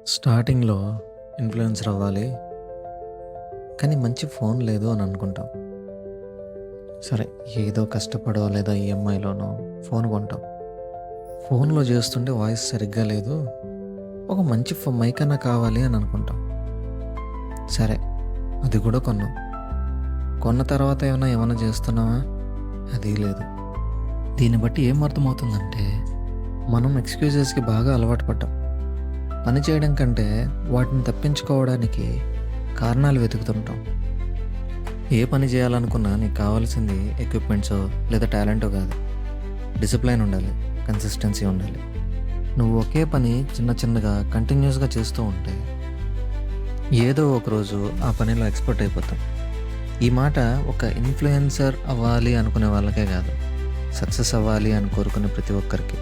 స్టార్టింగ్‌లో ఇన్‌ఫ్లుయెన్సర్ అవ్వాలి. కానీ మంచి ఫోన్ లేదు అని అనుకుంటాం. సరే, ఏదో కష్టపడో లేదా ఈఎంఐలోనో ఫోన్ కొంటాం. ఫోన్‌లో చేస్తుంటే వాయిస్ సరిగ్గా లేదు. ఒక మంచి మైక్ అన్నా కావాలి అని అనుకుంటాం. సరే, అది కూడా కొన్నాం. కొన్న తర్వాత ఏమన్నా చేస్తున్నామా? అది లేదు. దీన్ని బట్టి ఏం అర్థమవుతుందంటే మనం ఎక్స్‌క్యూజెస్‌కి బాగా అలవాటు పడ్డాం. పని చేయడం కంటే వాటిని తప్పించుకోవడానికి కారణాలు వెతుకుతుంటాం. ఏ పని చేయాలనుకున్నా నీకు కావాల్సింది ఎక్విప్మెంట్సో లేదా టాలెంటో కాదు. డిసిప్లైన్ ఉండాలి, కన్సిస్టెన్సీ ఉండాలి. నువ్వు ఒకే పని చిన్న చిన్నగా కంటిన్యూస్గా చేస్తూ ఉంటే ఏదో ఒకరోజు ఆ పనిలో ఎక్స్పర్ట్ అయిపోతాం. ఈ మాట ఒక ఇన్ఫ్లుయెన్సర్ అవ్వాలి అనుకునే వాళ్ళకే కాదు, సక్సెస్ అవ్వాలి అని కోరుకునే ప్రతి ఒక్కరికి.